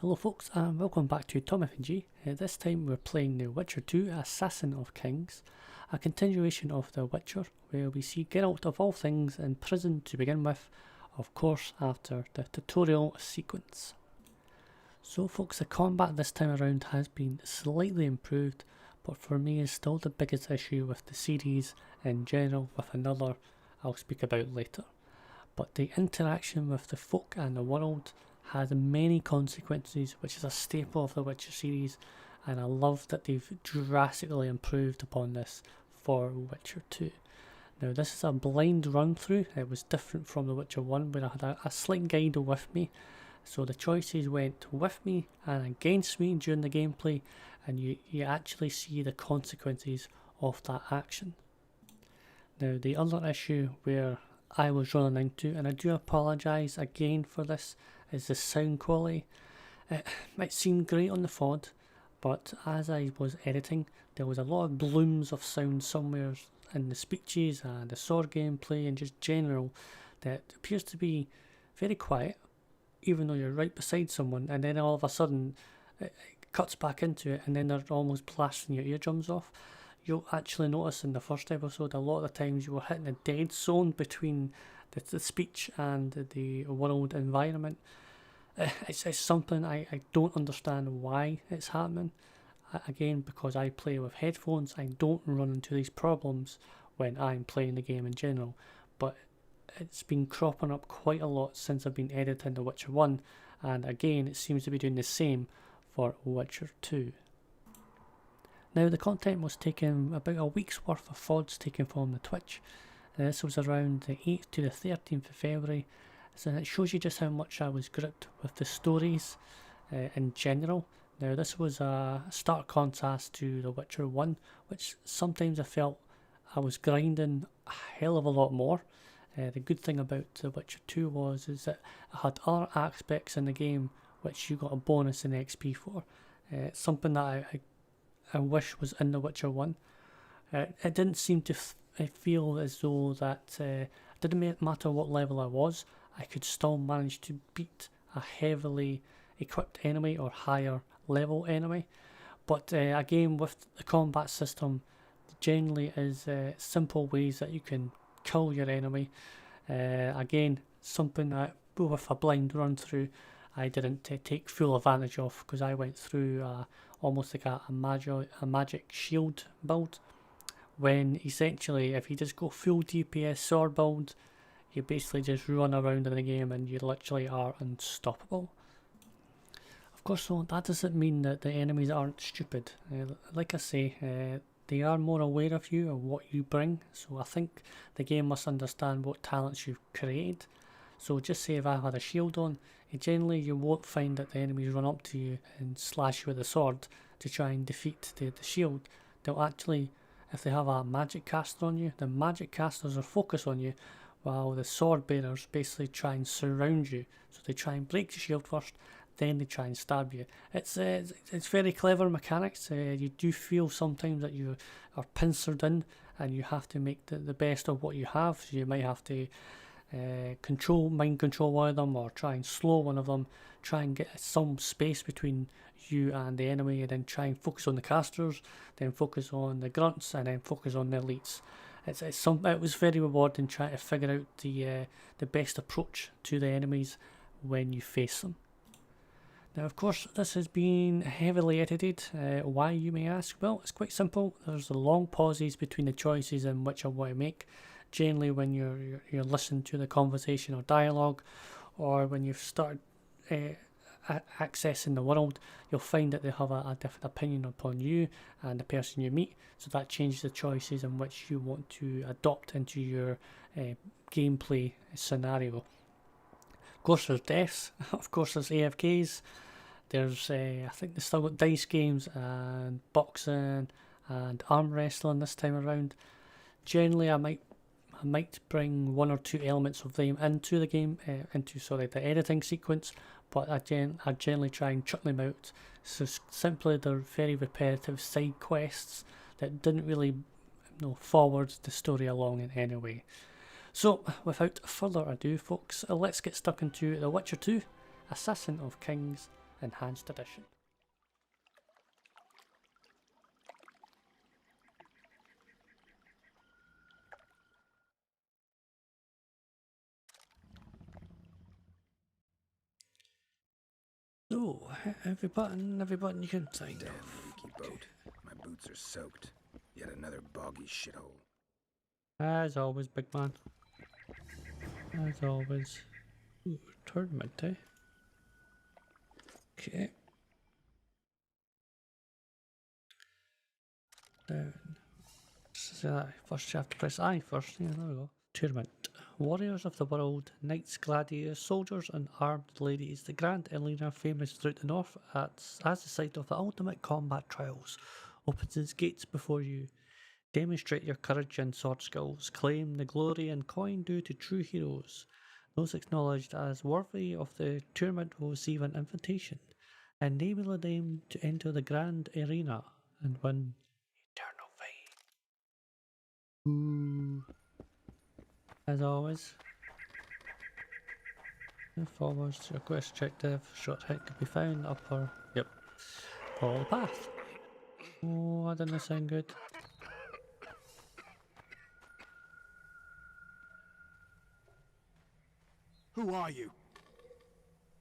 Hello folks and welcome back to ThomFnG. This time we're playing The Witcher 2 Assassin of Kings, a continuation of The Witcher where we see Geralt of all things in prison to begin with, of course after the tutorial sequence. So folks, the combat this time around has been slightly improved, but for me is still the biggest issue with the series in general, with another I'll speak about later. But the interaction with the folk and the world has many consequences, which is a staple of the Witcher series, and I love that they've drastically improved upon this for Witcher 2. Now this is a blind run through. It was different from the Witcher 1 where I had a slight guide with me, so the choices went with me and against me during the gameplay, and you actually see the consequences of that action. Now the other issue where I was running into, and I do apologise again for this, is the sound quality. It might seem great on the FOD, but as I was editing, there was a lot of blooms of sound somewhere in the speeches and the sword gameplay and just general that appears to be very quiet, even though you're right beside someone, and then all of a sudden it cuts back into it and then they're almost blasting your eardrums off. You'll actually notice in the first episode a lot of the times you were hitting a dead zone between the speech and the world environment. It's something I don't understand why it's happening. Again, because I play with headphones, I don't run into these problems when I'm playing the game in general, but it's been cropping up quite a lot since I've been editing The Witcher 1, and again it seems to be doing the same for Witcher 2. Now the content was taken about a week's worth of FODs taken from the Twitch. This was around the 8th to the 13th of February, so it shows you just how much I was gripped with the stories in general. Now this was a stark contrast to The Witcher 1, which sometimes I felt I was grinding a hell of a lot more. The good thing about The Witcher 2 is that it had other aspects in the game which you got a bonus in XP for. It's something that I wish was in The Witcher 1. It didn't seem to feel as though that it didn't matter what level I was, I could still manage to beat a heavily equipped enemy or higher level enemy. But again, with the combat system, generally is simple ways that you can kill your enemy. Again, something that with a blind run through I didn't take full advantage of, because I went through almost like a magic shield build, when essentially if you just go full DPS sword build, you basically just run around in the game and you literally are unstoppable. Of course though, that doesn't mean that the enemies aren't stupid. Like I say, they are more aware of you and what you bring, so I think the game must understand what talents you've created. So just say if I had a shield on, generally you won't find that the enemies run up to you and slash you with a sword to try and defeat the shield. They'll actually, if they have a magic caster on you, the magic casters will focus on you, while the sword bearers basically try and surround you. So they try and break the shield first, then they try and stab you. It's very clever mechanics. You do feel sometimes that you are pincered in and you have to make the best of what you have. So you might have to mind control one of them, or try and slow one of them, try and get some space between you and the enemy, and then try and focus on the casters, then focus on the grunts, and then focus on the elites. It was very rewarding trying to figure out the best approach to the enemies when you face them. Now of course this has been heavily edited. Why, you may ask? Well, it's quite simple. There's the long pauses between the choices in which I want to make. Generally when you're listening to the conversation or dialogue, or when you've started accessing the world, you'll find that they have a different opinion upon you and the person you meet, so that changes the choices in which you want to adopt into your gameplay scenario. Of course there's deaths, of course there's AFKs, there's I think they still got dice games and boxing and arm wrestling this time around. Generally I might bring one or two elements of them into the game, the editing sequence, but I generally try and chuck them out. So simply they're very repetitive side quests that didn't really forward the story along in any way. So without further ado folks, let's get stuck into The Witcher 2 Assassin of Kings Enhanced Edition. So, every button you can find. Damn leaky boat. My boots are soaked. Yet another boggy shithole. As always, big man. As always. Ooh, tournament, eh? Okay. Down. First you have to press I first. Yeah, there we go. Tournament. Warriors of the world, knights, gladiators, soldiers, and armed ladies. The grand arena, famous throughout the north as the site of the ultimate combat trials, opens its gates before you. Demonstrate your courage and sword skills. Claim the glory and coin due to true heroes. Those acknowledged as worthy of the tournament will receive an invitation, enabling them to enter the grand arena and win eternal fame. Ooh. As always, forwards to your quest objective. Short hit can be found upper. Yep. Follow the path. Oh, that didn't sound good. Who are you?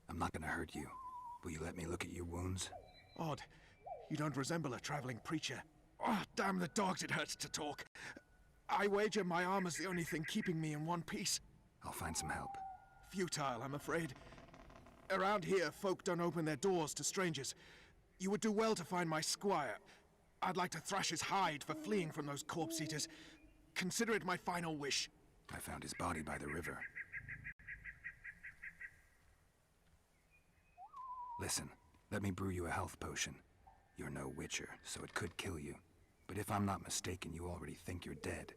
I'm not gonna hurt you. Will you let me look at your wounds? Odd. You don't resemble a traveling preacher. Oh, damn the dogs, it hurts to talk. I wager my armor's the only thing keeping me in one piece. I'll find some help. Futile, I'm afraid. Around here, folk don't open their doors to strangers. You would do well to find my squire. I'd like to thrash his hide for fleeing from those corpse-eaters. Consider it my final wish. I found his body by the river. Listen, let me brew you a health potion. You're no witcher, so it could kill you. But if I'm not mistaken, you already think you're dead.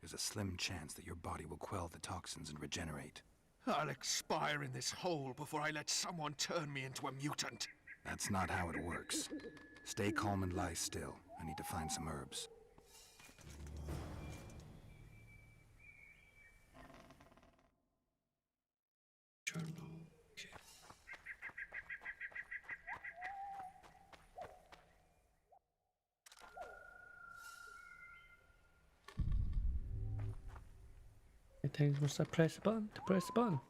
There's a slim chance that your body will quell the toxins and regenerate. I'll expire in this hole before I let someone turn me into a mutant. That's not how it works. Stay calm and lie still. I need to find some herbs. Journal. Okay. How many times must I press the button to press the button?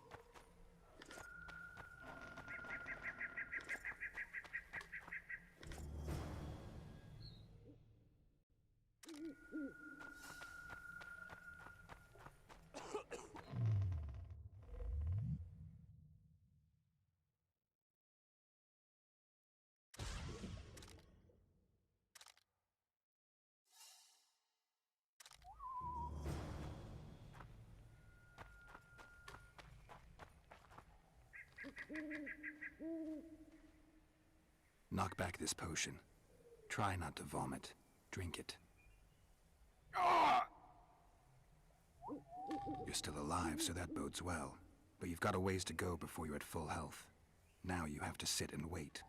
Knock back this potion. Try not to vomit. Drink it. You're still alive, so that bodes well. But you've got a ways to go before you're at full health. Now you have to sit and wait.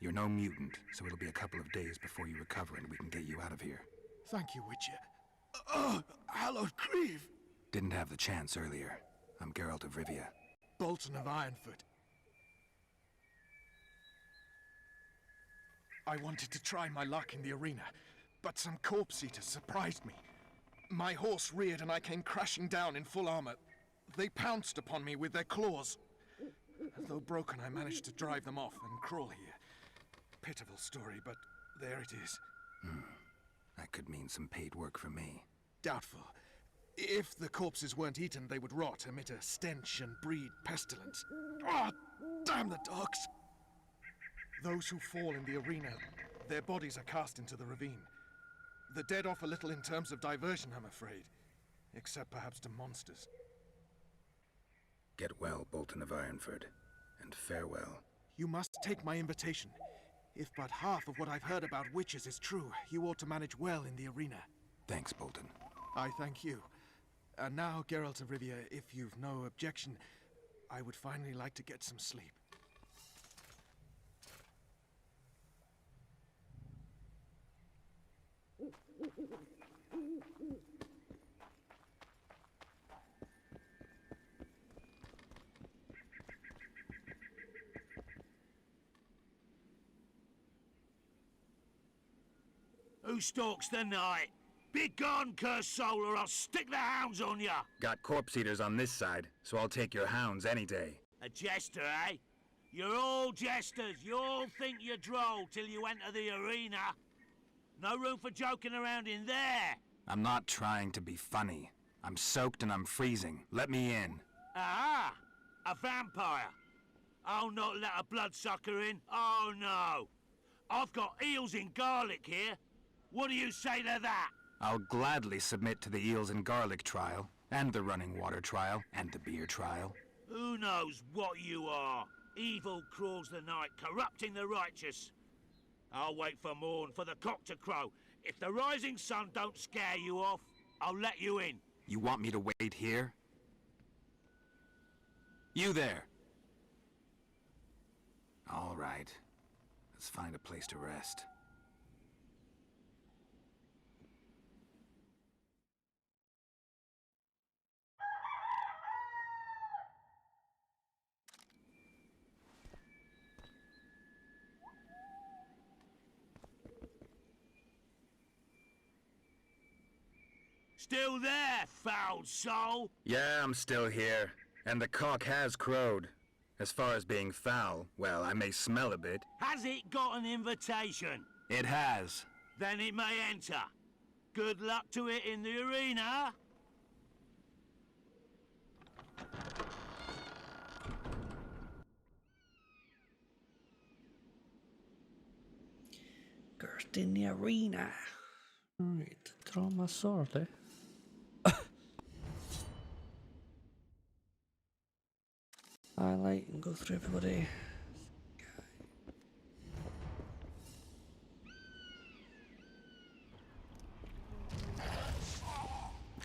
You're no mutant, so it'll be a couple of days before you recover and we can get you out of here. Thank you, Witcher. Hallowed Grieve! Didn't have the chance earlier. I'm Geralt of Rivia. Bolton of Ironfoot. I wanted to try my luck in the arena, but some corpse-eaters surprised me. My horse reared and I came crashing down in full armor. They pounced upon me with their claws. Though broken, I managed to drive them off and crawl here. Pitiful story, but there it is. That could mean some paid work for me. Doubtful. If the corpses weren't eaten, they would rot, emit a stench and breed pestilence. Ah, damn the dogs! Those who fall in the arena, their bodies are cast into the ravine. The dead offer little in terms of diversion, I'm afraid. Except perhaps to monsters. Get well, Bolton of Ironfoot, and farewell. You must take my invitation. If but half of what I've heard about witches is true, you ought to manage well in the arena. Thanks, Bolton. I thank you. And now, Geralt of Rivia, if you've no objection, I would finally like to get some sleep. Who stalks the night? Be gone, cursed soul, or I'll stick the hounds on ya! Got corpse eaters on this side, so I'll take your hounds any day. A jester, eh? You're all jesters. You all think you're droll till you enter the arena. No room for joking around in there. I'm not trying to be funny. I'm soaked and I'm freezing. Let me in. Ah, a vampire. I'll not let a bloodsucker in. Oh, no. I've got eels in garlic here. What do you say to that? I'll gladly submit to the eels and garlic trial, and the running water trial, and the beer trial. Who knows what you are? Evil crawls the night, corrupting the righteous. I'll wait for morn, for the cock to crow. If the rising sun don't scare you off, I'll let you in. You want me to wait here? You there! All right. Let's find a place to rest. Still there, foul soul? Yeah, I'm still here. And the cock has crowed. As far as being foul, well, I may smell a bit. Has it got an invitation? It has. Then it may enter. Good luck to it in the arena. Girth in the arena. Right, draw my sword, eh? Highlight and go through everybody.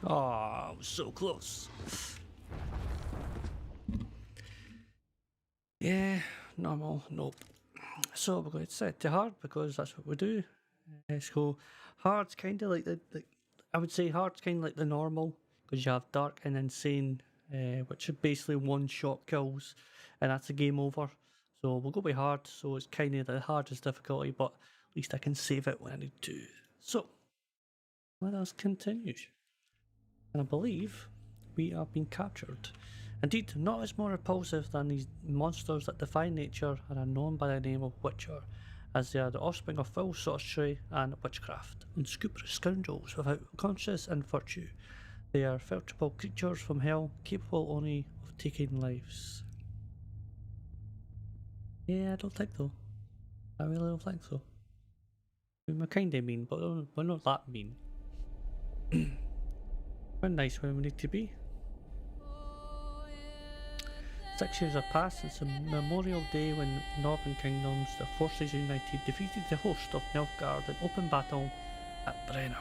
Oh, I was so close. Yeah, normal, nope. So we're going to set it to hard because that's what we do. So hard's kind of like I would say hard's kind of like the normal because you have dark and insane, which are basically one-shot kills, and that's a game over. So we'll go with hard. So it's kind of the hardest difficulty, but at least I can save it when I need to. So let us continue. And I believe we are being captured. Indeed, not as more repulsive than these monsters that defy nature and are known by the name of Witcher, as they are the offspring of foul sorcery and witchcraft, unscrupulous scoundrels without conscience and virtue. They are veritable creatures from hell, capable only of taking lives. Yeah, I don't think so. I really don't think so. We're kinda mean, but we're not that mean. We're nice when we need to be. 6 years have passed since the memorial day when Northern Kingdoms, the forces united, defeated the host of Nilfgaard in open battle at Brenner.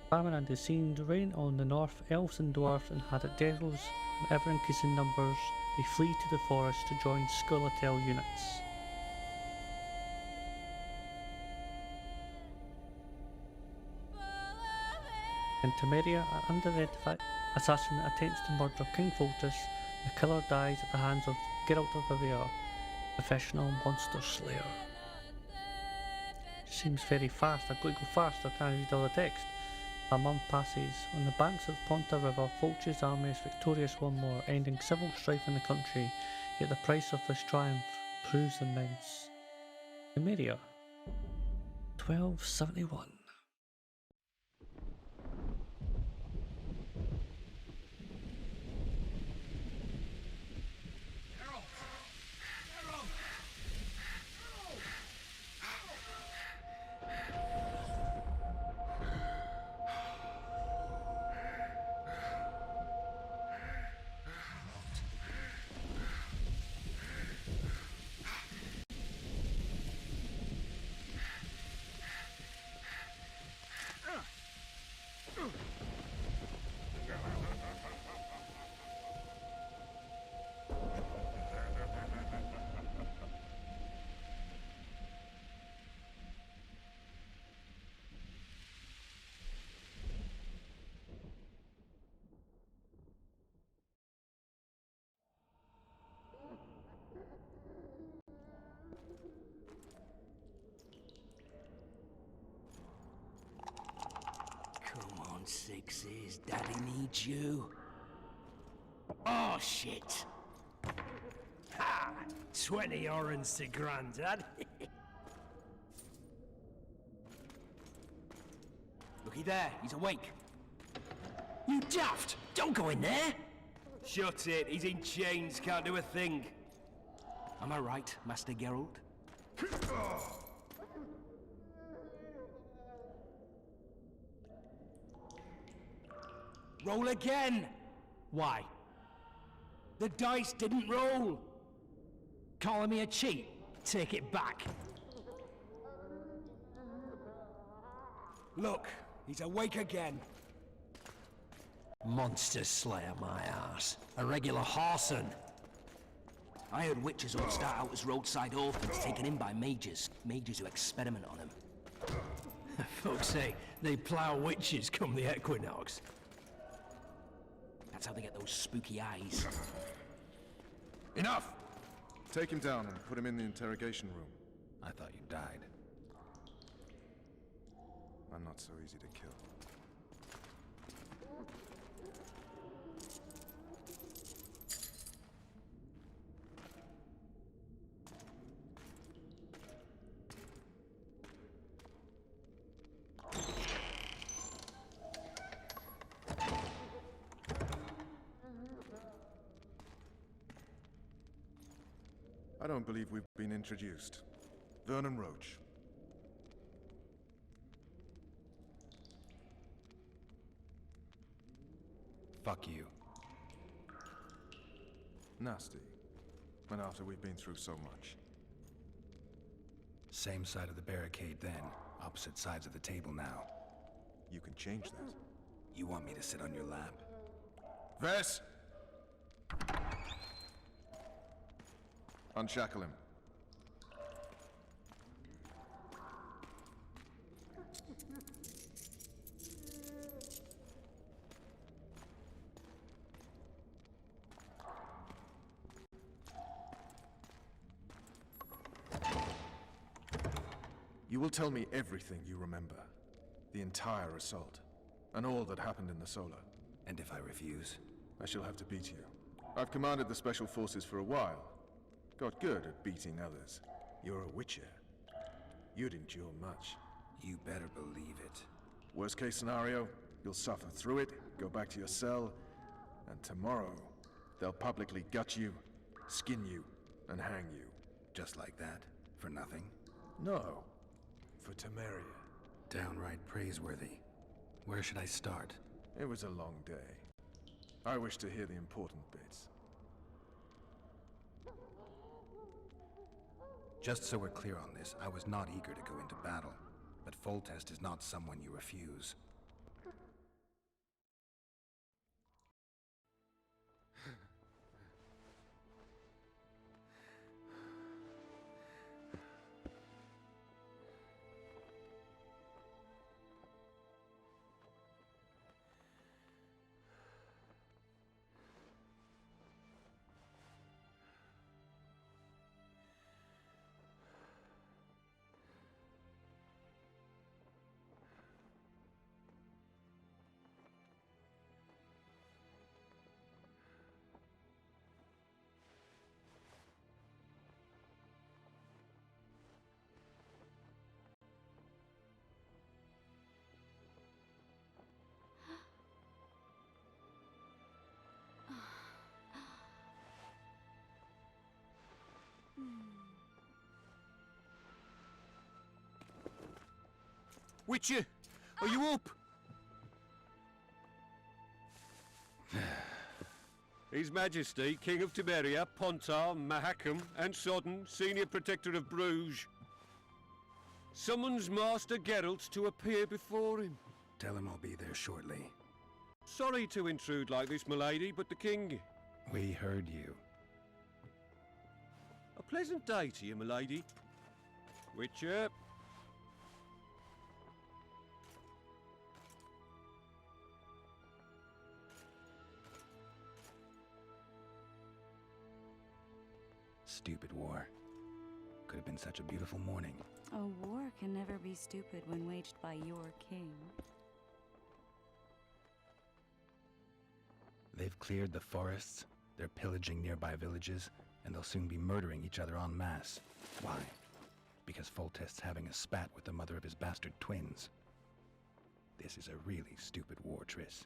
Famine and disease reigned on the north. Elves and dwarves and had devils in ever increasing numbers. They flee to the forest to join Skeletal units. In Temeria, an unidentified assassin attempts to murder King Foltest. The killer dies at the hands of Geralt of Rivia, professional monster slayer. Seems very fast. I've got to go fast, I can't read all the text. A month passes. On the banks of the Ponta River, Foltest's army is victorious one more, ending civil strife in the country. Yet the price of this triumph proves immense. Temeria, 1271. on sixes. Daddy needs you. Oh, shit. Ha! 20 orange to Grandad. Looky there, he's awake. You daft! Don't go in there! Shut it, he's in chains, can't do a thing. Am I right, Master Geralt? Roll again! Why? The dice didn't roll! Calling me a cheat? Take it back. Look, he's awake again. Monster slayer, my ass. A regular whoreson. I heard witches all start out as roadside orphans taken in by mages. Mages who experiment on them. Folks say they plough witches come the equinox. That's how they get those spooky eyes. Enough! Take him down and put him in the interrogation room. I thought you died. I'm not so easy to kill. I don't believe we've been introduced. Vernon Roach. Fuck you. Nasty. And after we've been through so much. Same side of the barricade then. Opposite sides of the table now. You can change that. You want me to sit on your lap? Vess! Unshackle him. You will tell me everything you remember. The entire assault. And all that happened in the Solar. And if I refuse? I shall have to beat you. I've commanded the Special Forces for a while. Got good at beating others. You're a witcher. You'd endure much. You better believe it. Worst case scenario, you'll suffer through it, go back to your cell, and tomorrow, they'll publicly gut you, skin you, and hang you. Just like that? For nothing? No. For Temeria. Downright praiseworthy. Where should I start? It was a long day. I wish to hear the important bits. Just so we're clear on this, I was not eager to go into battle, but Foltest is not someone you refuse. Witcher, are you up? His Majesty, King of Temeria, Pontar, Mahakam, and Sodden, Senior Protector of Bruges, summons Master Geralt to appear before him. Tell him I'll be there shortly. Sorry to intrude like this, milady, but the King... We heard you. A pleasant day to you, milady. Witcher. Stupid war. Could have been such a beautiful morning. A war can never be stupid when waged by your king. They've cleared the forests, they're pillaging nearby villages, and they'll soon be murdering each other en masse. Why? Because Foltest's having a spat with the mother of his bastard twins. This is a really stupid war, Triss.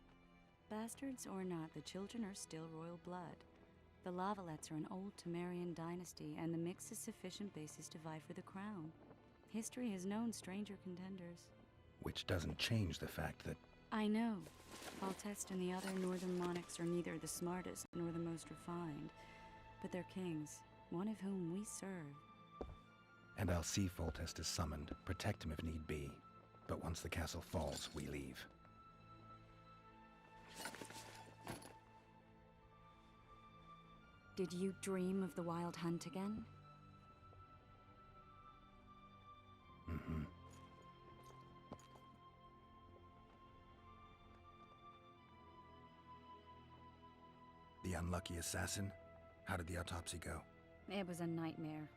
Bastards or not, the children are still royal blood. The Lavalettes are an old Temerian dynasty, and the mix is sufficient basis to vie for the crown. History has known stranger contenders. Which doesn't change the fact that... I know. Foltest and the other northern monarchs are neither the smartest nor the most refined, but they're kings, one of whom we serve. And I'll see Foltest is summoned, protect him if need be. But once the castle falls, we leave. Did you dream of the wild hunt again? Mm-hmm. The unlucky assassin? How did the autopsy go? It was a nightmare.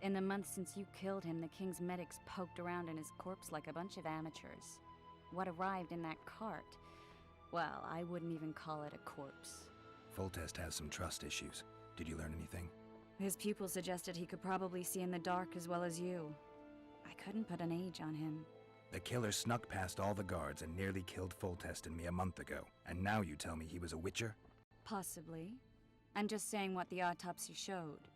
In the months since you killed him, the king's medics poked around in his corpse like a bunch of amateurs. What arrived in that cart? Well, I wouldn't even call it a corpse. Foltest has some trust issues. Did you learn anything? His pupils suggested he could probably see in the dark as well as you. I couldn't put an age on him. The killer snuck past all the guards and nearly killed Foltest and me a month ago. And now you tell me he was a witcher? Possibly. I'm just saying what the autopsy showed.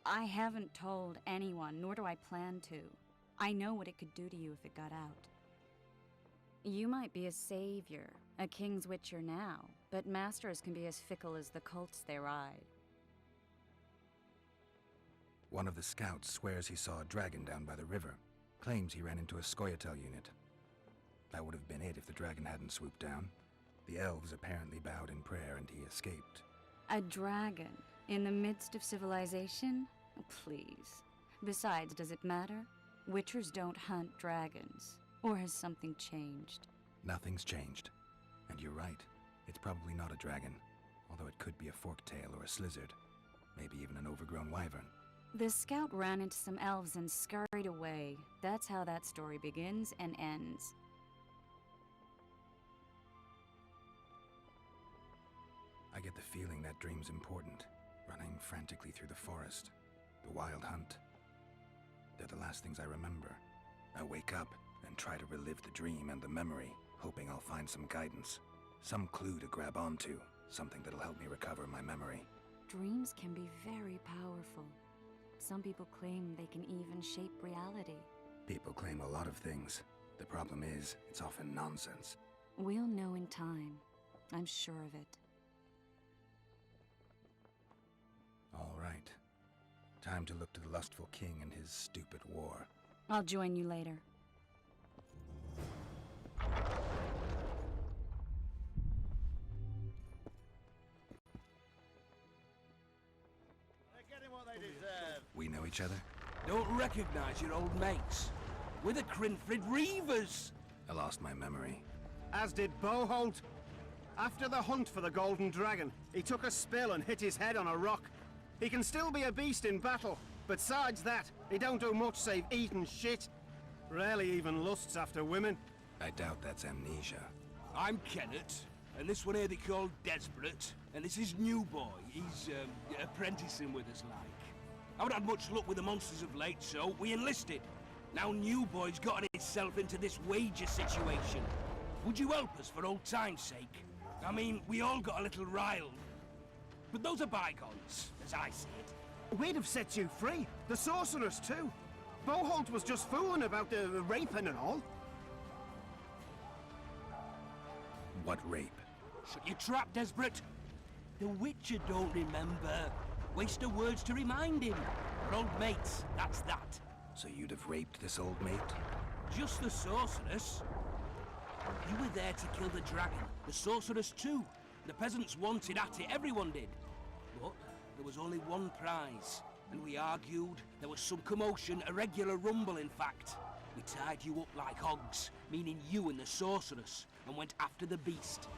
I haven't told anyone, nor do I plan to. I know what it could do to you if it got out. You might be a savior, a king's witcher now, but masters can be as fickle as the cults they ride. One of the scouts swears he saw a dragon down by the river. Claims he ran into a Scoia'tael unit. That would have been it if the dragon hadn't swooped down. The elves apparently bowed in prayer and he escaped. A dragon? In the midst of civilization? Please. Besides, does it matter? Witchers don't hunt dragons. Or has something changed? Nothing's changed. And you're right. It's probably not a dragon. Although it could be a forktail or a slizzard. Maybe even an overgrown wyvern. The scout ran into some elves and scurried away. That's how that story begins and ends. I get the feeling that dream's important. Running frantically through the forest. The wild hunt. They're the last things I remember. I wake up and try to relive the dream and the memory, hoping I'll find some guidance. Some clue to grab onto. Something that'll help me recover my memory. Dreams can be very powerful. Some people claim they can even shape reality. People claim a lot of things. The problem is, it's often nonsense. We'll know in time. I'm sure of it. All right. Time to look to the lustful king and his stupid war. I'll join you later. We know each other? Don't recognize your old mates. We're the Crinfrid Reavers. I lost my memory. As did Boholt. After the hunt for the Golden Dragon, he took a spill and hit his head on a rock. He can still be a beast in battle. Besides that, he don't do much save eat and shit. Rarely even lusts after women. I doubt that's amnesia. I'm Kenneth, and this one here they call Desperate, and this is New Boy. He's, apprenticing with us, like. I haven't had much luck with the monsters of late, so we enlisted. Now New Boy's gotten himself into this wager situation. Would you help us for old time's sake? I mean, we all got a little riled. But those are bygones, as I see it. We'd have set you free. The sorceress, too. Boholt was just fooling about the raping and all. What rape? Shut your trap, Desperate. The Witcher don't remember. Waste of words to remind him. We're old mates, that's that. So you'd have raped this old mate? Just the sorceress. You were there to kill the dragon. The sorceress too. The peasants wanted at it, everyone did. But there was only one prize. And we argued, there was some commotion, a regular rumble in fact. We tied you up like hogs, meaning you and the sorceress, and went after the beast.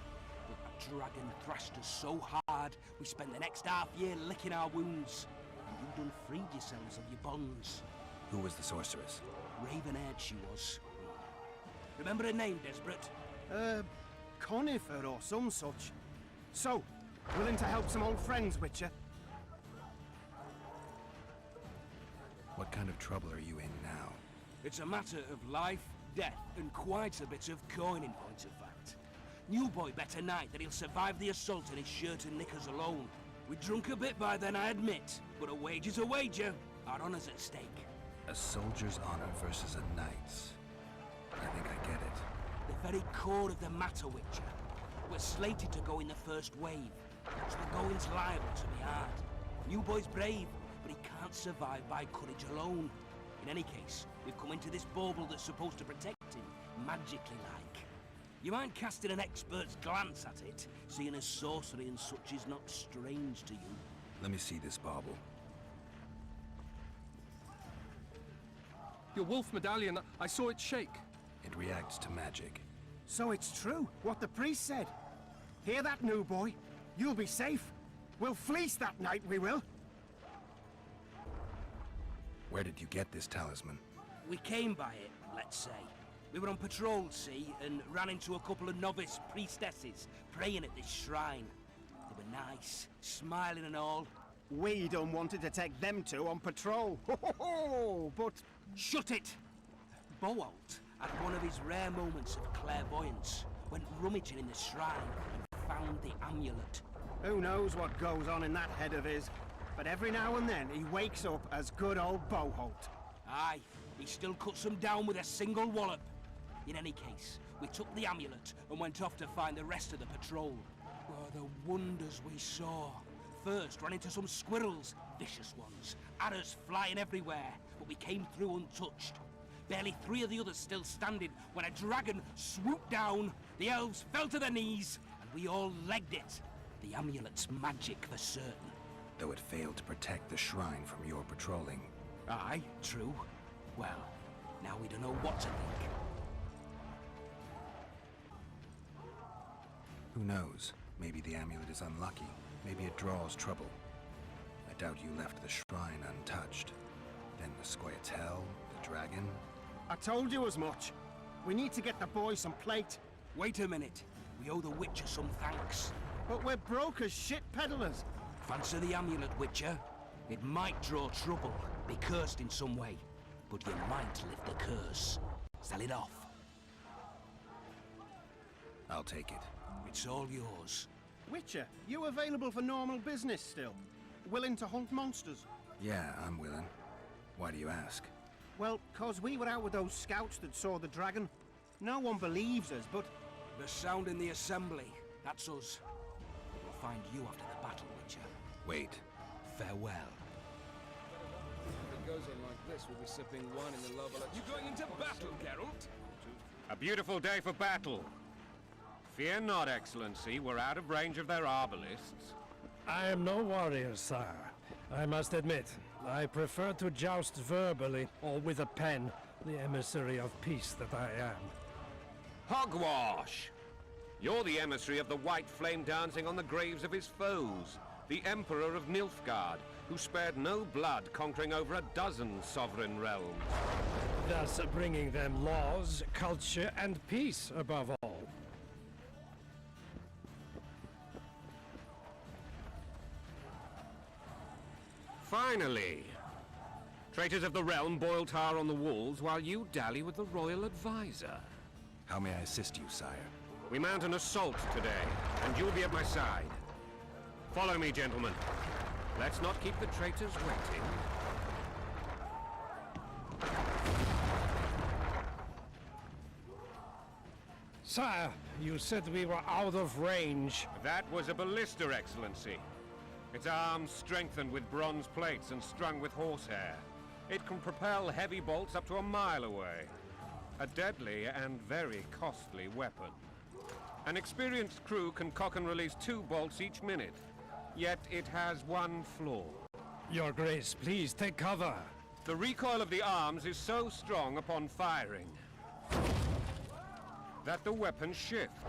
But the dragon thrashed us so hard, we spent the next half year licking our wounds. And you done freed yourselves of your bonds. Who was the sorceress? Raven-haired she was. Remember her name, Desperate? Conifer or some such. So, willing to help some old friends, Witcher? What kind of trouble are you in now? It's a matter of life, death, and quite a bit of coin in point of fact. New boy bet a night that he'll survive the assault in his shirt and knickers alone. We drunk a bit by then, I admit, but a wager's a wager. Our honor's at stake. A soldier's honor versus a knight's. I think I get it. The very core of the matter, Witcher. We're slated to go in the first wave, so the going's liable to be hard. New boy's brave, but he can't survive by courage alone. In any case, we've come into this bauble that's supposed to protect him, magically like. You mind casting an expert's glance at it, seeing as sorcery and such is not strange to you? Let me see this bauble. Your wolf medallion, I saw it shake. It reacts to magic. So it's true, what the priest said. Hear that, new boy? You'll be safe. We'll fleece that night, we will. Where did you get this talisman? We came by it, let's say. We were on patrol, see, and ran into a couple of novice priestesses praying at this shrine. They were nice, smiling and all. We don't wanted to take them two on patrol. But... Shut it! Boalt had one of his rare moments of clairvoyance, went rummaging in the shrine and found the amulet. who knows what goes on in that head of his? But every now and then he wakes up as good old Boholt. Aye, he still cuts them down with a single wallop. In any case, we took the amulet and went off to find the rest of the patrol. Oh, the wonders we saw. First, ran into some squirrels, vicious ones, arrows flying everywhere, but we came through untouched. Barely 3 of the others still standing when a dragon swooped down, the elves fell to their knees, and we all legged it. The amulet's magic for certain. Though it failed to protect the shrine from your patrolling. Aye, true. Well, now we don't know what to think. Who knows? Maybe the amulet is unlucky. Maybe it draws trouble. I doubt you left the shrine untouched. Then the Squirtel, the dragon... I told you as much. We need to get the boys some plate. Wait a minute. We owe the Witcher some thanks. But we're broke as shit peddlers. Fancy the amulet, Witcher. It might draw trouble, be cursed in some way, but you might lift the curse. Sell it off. I'll take it. It's all yours. Witcher, you available for normal business still? Willing to hunt monsters? Yeah, I'm willing. Why do you ask? Well, 'cause we were out with those scouts that saw the dragon. No one believes us, but... The sound in the assembly. That's us. We'll find you after the battle, Witcher. Wait. Farewell. If it goes on like this, we'll be sipping wine in the lava like... You going into battle, Geralt? A beautiful day for battle. Fear not, Excellency. We're out of range of their arbalists. I am no warrior, sire. I must admit, I prefer to joust verbally or with a pen, the emissary of peace that I am. Hogwash! You're the emissary of the white flame dancing on the graves of his foes. The Emperor of Nilfgaard, who spared no blood conquering over a dozen sovereign realms. Thus bringing them laws, culture, and peace above all. Finally! Traitors of the realm boil tar on the walls while you dally with the royal advisor. How may I assist you, sire? We mount an assault today, and you'll be at my side. Follow me, gentlemen. Let's not keep the traitors waiting. Sire, you said we were out of range. That was a ballista, Excellency. Its arms strengthened with bronze plates and strung with horsehair. It can propel heavy bolts up to a mile away. A deadly and very costly weapon. An experienced crew can cock and release 2 bolts each minute. Yet it has one flaw. Your Grace, please take cover. The recoil of the arms is so strong upon firing that the weapon shifts.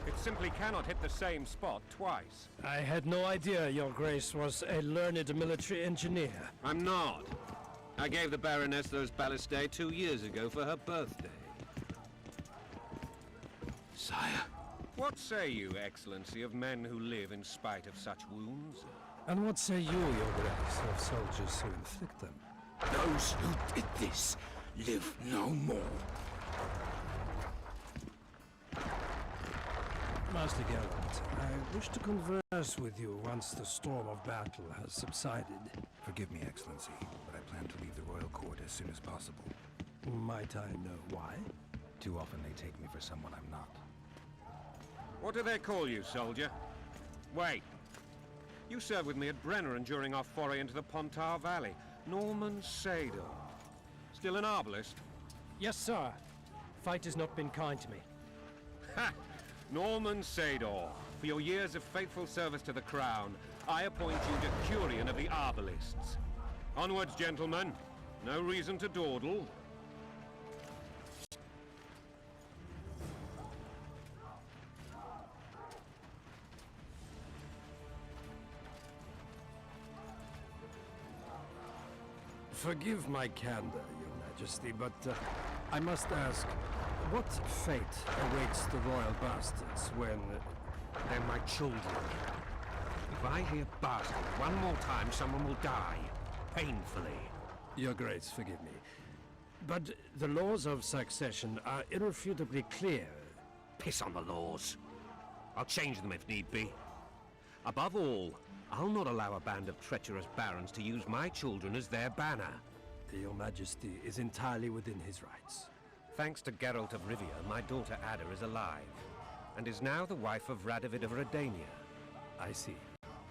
It simply cannot hit the same spot twice. I had no idea Your Grace was a learned military engineer. I'm not. I gave the Baroness those ballistae 2 years ago for her birthday. Sire, What say you, Excellency, of men who live in spite of such wounds? And what say you, Your Grace, of soldiers who inflict them? Those who did this live no more. Master Geralt, I wish to converse with you once the storm of battle has subsided. Forgive me, Excellency, but I plan to leave the royal court as soon as possible. Might I know why? Too often they take me for someone I'm not. What do they call you, soldier? Wait. You served with me at Brenner and during our foray into the Pontar Valley. Norman Sador. Still an arbalist? Yes, sir. Fate has not been kind to me. Ha! Norman Sador, for your years of faithful service to the Crown, I appoint you Decurion of the Arbalists. Onwards, gentlemen. No reason to dawdle. Forgive my candor, Your Majesty, but I must ask, what fate awaits the royal bastards when... They're my children. If I hear bastard one more time, someone will die. Painfully. Your Grace, forgive me. But the laws of succession are irrefutably clear. Piss on the laws. I'll change them if need be. Above all, I'll not allow a band of treacherous barons to use my children as their banner. Your Majesty is entirely within his rights. Thanks to Geralt of Rivia, my daughter Ada is alive, and is now the wife of Radovid of Redania. I see.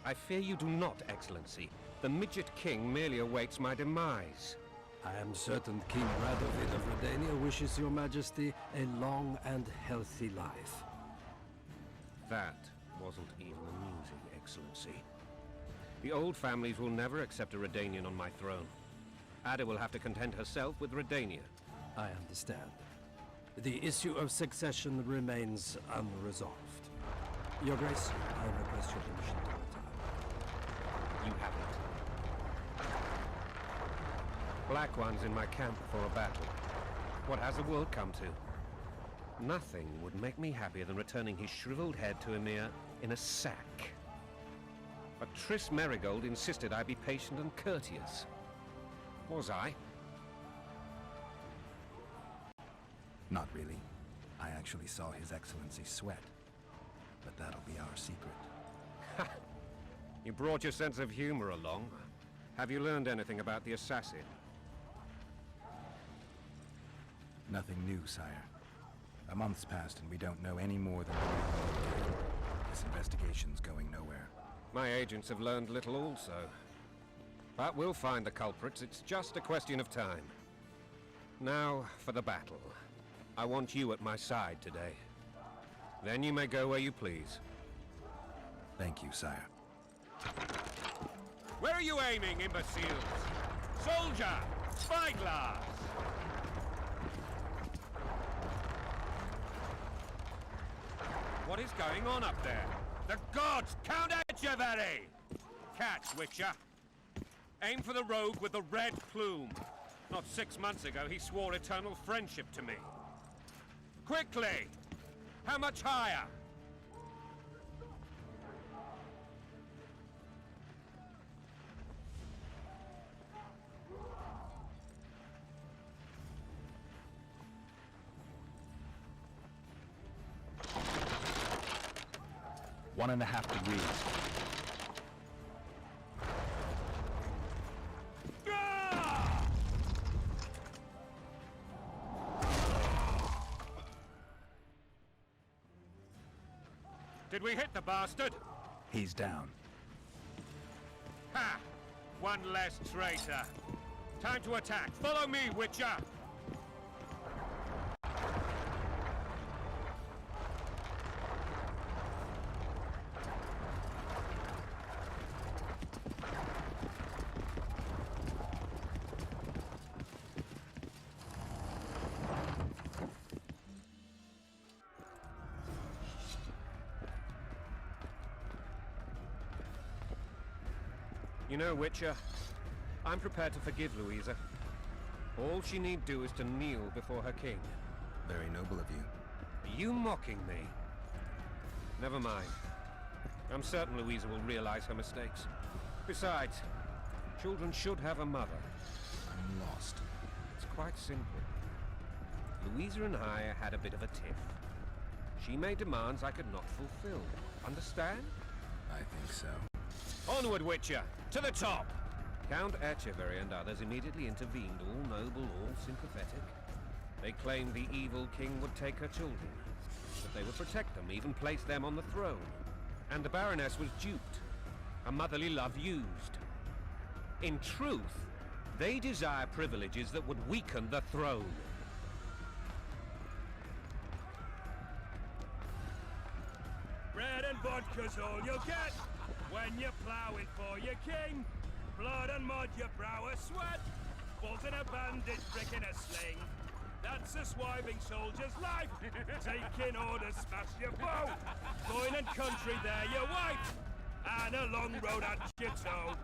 I fear you do not, Excellency. The Midget King merely awaits my demise. I am certain King Radovid of Redania wishes Your Majesty a long and healthy life. That wasn't even amusing, Excellency. The old families will never accept a Redanian on my throne. Ada will have to content herself with Redania. I understand. The issue of succession remains unresolved. Your Grace, I request your permission to retire. You haven't. Black One's in my camp before a battle. What has the world come to? Nothing would make me happier than returning his shriveled head to Emir in a sack. But Triss Merigold insisted I be patient and courteous. Was I? Not really. I actually saw His Excellency sweat. But that'll be our secret. You brought your sense of humor along. Have you learned anything about the assassin? Nothing new, sire. A month's passed and we don't know any more than we know. This investigation's going nowhere. My agents have learned little also. But we'll find the culprits. It's just a question of time. Now, for the battle. I want you at my side today. Then you may go where you please. Thank you, sire. Where are you aiming, imbeciles? Soldier! Spyglass! What is going on up there? The gods! Count Echeverry! Catch, Witcher! Aim for the rogue with the red plume. Not 6 months ago, he swore eternal friendship to me. Quickly! How much higher? One and a half degrees. Did we hit the bastard? He's down. Ha! One less traitor. Time to attack. Follow me, Witcher! You know, Witcher, I'm prepared to forgive Louisa. All she need do is to kneel before her king. Very noble of you. Are you mocking me? Never mind. I'm certain Louisa will realize her mistakes. Besides, children should have a mother. I'm lost. It's quite simple. Louisa and I had a bit of a tiff. She made demands I could not fulfill. Understand? I think so. Onward, Witcher! To the top! Count Etcheverry and others immediately intervened, all noble, all sympathetic. They claimed the evil king would take her children, that they would protect them, even place them on the throne. And the Baroness was duped, her motherly love used. In truth, they desire privileges that would weaken the throne. Bread and vodka's all you'll get when you're ploughing for your king. Blood and mud, your brow a sweat. Balls in a bandage, brick in a sling. That's a swiving soldier's life. Taking orders, smash your bow. Coin and country, there your wife. And a long road at your toe.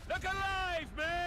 Look alive, man!